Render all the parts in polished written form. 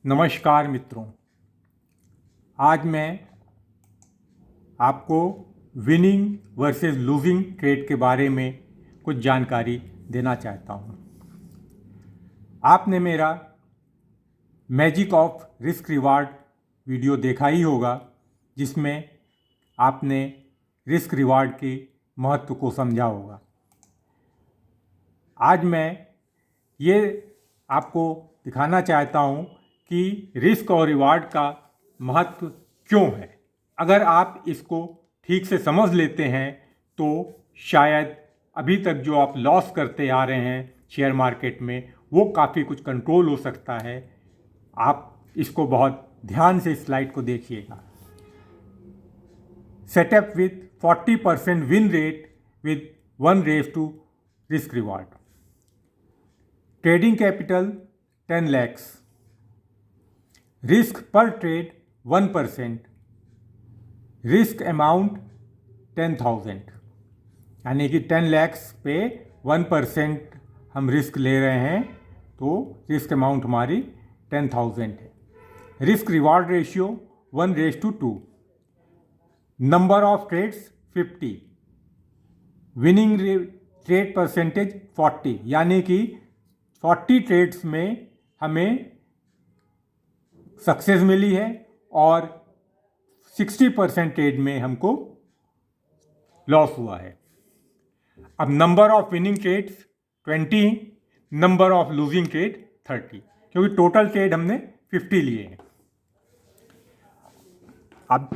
नमस्कार मित्रों, आज मैं आपको विनिंग वर्सेस लूजिंग ट्रेड के बारे में कुछ जानकारी देना चाहता हूँ। आपने मेरा magic of risk reward video देखा ही होगा, जिसमें आपने रिस्क रिवार्ड के महत्व को समझा होगा। आज मैं ये आपको दिखाना चाहता हूँ कि रिस्क और रिवार्ड का महत्व क्यों है। अगर आप इसको ठीक से समझ लेते हैं तो शायद अभी तक जो आप लॉस करते आ रहे हैं शेयर मार्केट में, वो काफ़ी कुछ कंट्रोल हो सकता है। आप इसको बहुत ध्यान से स्लाइड को देखिएगा। Setup with 40% win rate with 1:, risk reward. Trading capital 10 lakhs। Risk पर ट्रेड 1%। रिस्क अमाउंट 10,000, यानी कि 10 lakhs पे 1% हम रिस्क ले रहे हैं, तो रिस्क अमाउंट हमारी 10,000 है। Risk reward ratio 1:2। Number of trades 50। Winning trade percentage 40, यानी कि 40 ट्रेड्स में हमें सक्सेस मिली है और 60% ट्रेड में हमको लॉस हुआ है। अब number of winning trades 20, number of losing trade 30, क्योंकि टोटल ट्रेड हमने 50 लिए हैं। अब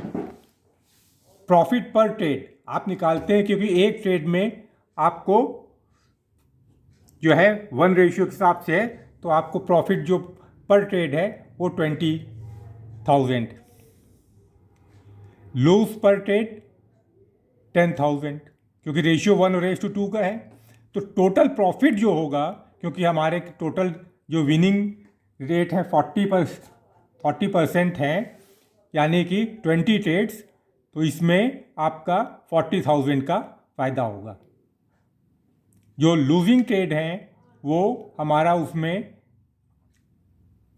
प्रॉफिट पर ट्रेड आप निकालते हैं, क्योंकि एक ट्रेड में आपको जो है 1 के हिसाब से है, तो आपको प्रॉफिट जो पर ट्रेड है वो 20,000। लूज पर ट्रेड 10,000, क्योंकि रेशियो 1:2 का है। तो टोटल प्रॉफिट जो होगा, क्योंकि हमारे टोटल जो विनिंग रेट है 40% है, यानी कि 20 ट्रेड्स, तो इसमें आपका 40,000 का फ़ायदा होगा। जो लूजिंग ट्रेड हैं वो हमारा उसमें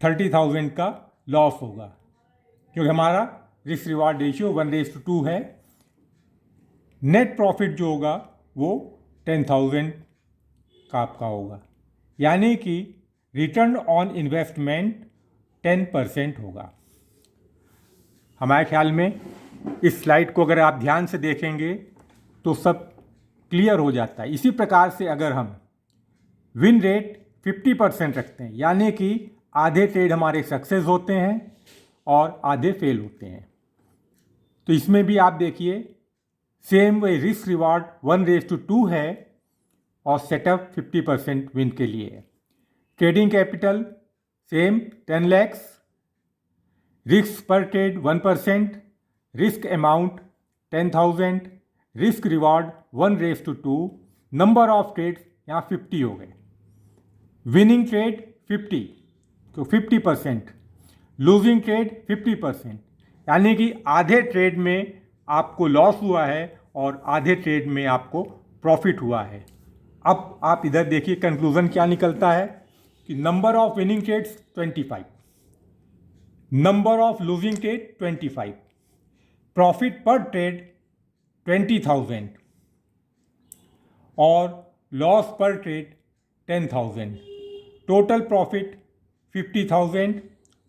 30,000 का लॉस होगा, क्योंकि हमारा रिस्क रिवार्ड रेशियो 1:2 है। नेट प्रॉफिट जो होगा वो 10,000 का आपका होगा, यानी कि रिटर्न ऑन इन्वेस्टमेंट 10% होगा। हमारे ख्याल में इस स्लाइड को अगर आप ध्यान से देखेंगे तो सब क्लियर हो जाता है। इसी प्रकार से अगर हम विन रेट 50% रखते हैं, यानी कि आधे ट्रेड हमारे सक्सेस होते हैं और आधे फेल होते हैं, तो इसमें भी आप देखिए सेम वे रिस्क रिवार्ड 1:2 है और सेटअप 50% विन के लिए है। Trading capital same 10 lakhs। Risk पर trade 1%। Risk amount 10,000। Risk reward 1:2। Number of trade यहाँ 50 हो गए। विनिंग ट्रेड 50, तो 50%। लूजिंग ट्रेड 50%, यानी कि आधे ट्रेड में आपको लॉस हुआ है और आधे ट्रेड में आपको प्रॉफिट हुआ है। अब आप इधर देखिए कंक्लूजन क्या निकलता है कि number of winning trades 25, number of losing trade 25, profit पर ट्रेड 20,000 और लॉस पर trade 10,000। Total profit 50,000,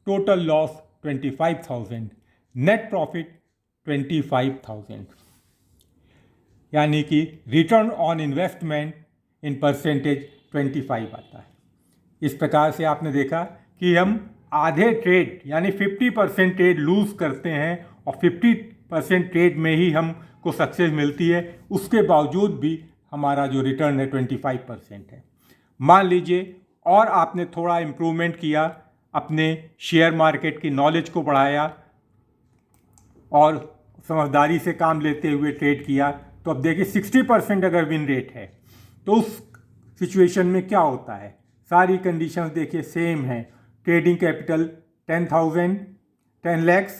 total loss 25,000, net profit 25,000, यानी कि return on investment in percentage 25 आता है। इस प्रकार से आपने देखा कि हम आधे ट्रेड यानी 50% ट्रेड लूज करते हैं और 50% ट्रेड में ही हमको सक्सेस मिलती है, उसके बावजूद भी हमारा जो रिटर्न है 25% है। मान लीजिए और आपने थोड़ा इम्प्रूवमेंट किया, अपने शेयर मार्केट की नॉलेज को बढ़ाया और समझदारी से काम लेते हुए ट्रेड किया, तो अब देखिए 60% अगर विन रेट है तो उस सिचुएशन में क्या होता है। सारी कंडीशंस देखिए सेम है। Trading capital 10,000, 10 lakhs।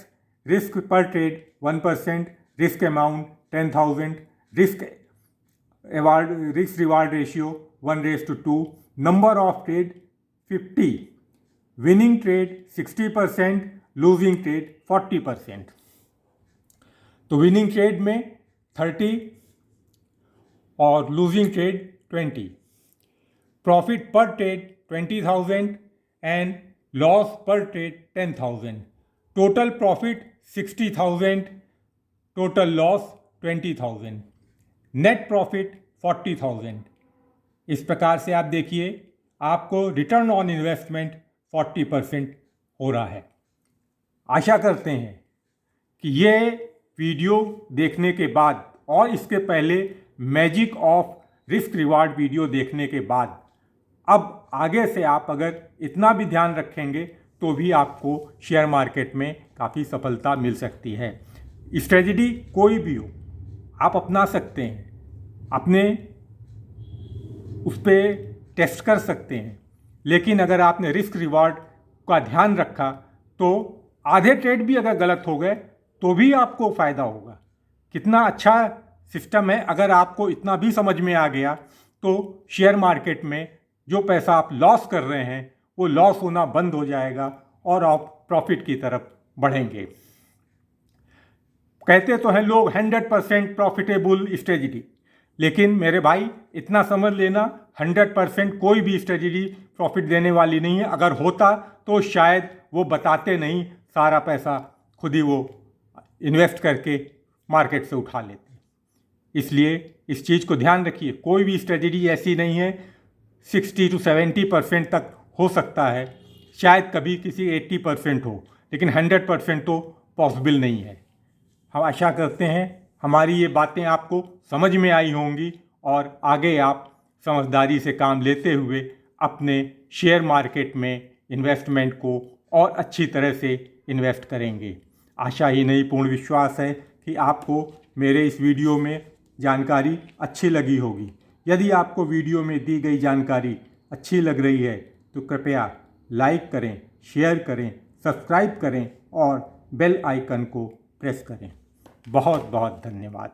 रिस्क पर trade 1%। Risk amount 10,000। Risk reward ratio 1:2। Number of trade 50। Winning trade 60%, losing trade 40%। तो विनिंग ट्रेड में 30 और लूजिंग ट्रेड 20। प्रॉफिट पर ट्रेड 20,000 एंड लॉस पर trade 10,000। Total profit 60,000, total loss 20,000, net profit 40,000। इस प्रकार से आप देखिए आपको रिटर्न ऑन इन्वेस्टमेंट 40% हो रहा है। आशा करते हैं कि ये वीडियो देखने के बाद और इसके पहले magic of risk reward video देखने के बाद अब आगे से आप अगर इतना भी ध्यान रखेंगे तो भी आपको शेयर मार्केट में काफ़ी सफलता मिल सकती है। स्ट्रेटजी कोई भी हो आप अपना सकते हैं, अपने उस पर टेस्ट कर सकते हैं, लेकिन अगर आपने रिस्क रिवार्ड का ध्यान रखा तो आधे ट्रेड भी अगर गलत हो गए तो भी आपको फ़ायदा होगा। कितना अच्छा सिस्टम है। अगर आपको इतना भी समझ में आ गया तो शेयर मार्केट में जो पैसा आप लॉस कर रहे हैं वो लॉस होना बंद हो जाएगा और आप प्रॉफिट की तरफ बढ़ेंगे। कहते तो हैं लोग 100% प्रॉफिटेबल स्ट्रेटजी, लेकिन मेरे भाई इतना समझ लेना 100% कोई भी स्ट्रेटजी प्रॉफिट देने वाली नहीं है। अगर होता तो शायद वो बताते नहीं, सारा पैसा खुद ही वो इन्वेस्ट करके मार्केट से उठा लेते। इसलिए इस चीज़ को ध्यान रखिए, कोई भी स्ट्रेटजी ऐसी नहीं है। 60 to 70% तक हो सकता है, शायद कभी किसी 80% हो, लेकिन 100% तो पॉसिबल नहीं है। हम आशा करते हैं हमारी ये बातें आपको समझ में आई होंगी और आगे आप समझदारी से काम लेते हुए अपने शेयर मार्केट में इन्वेस्टमेंट को और अच्छी तरह से इन्वेस्ट करेंगे। आशा ही नहीं पूर्ण विश्वास है कि आपको मेरे इस वीडियो में जानकारी अच्छी लगी होगी। यदि आपको वीडियो में दी गई जानकारी अच्छी लग रही है तो कृपया लाइक करें, शेयर करें, सब्सक्राइब करें और बेल आइकन को प्रेस करें। बहुत बहुत धन्यवाद।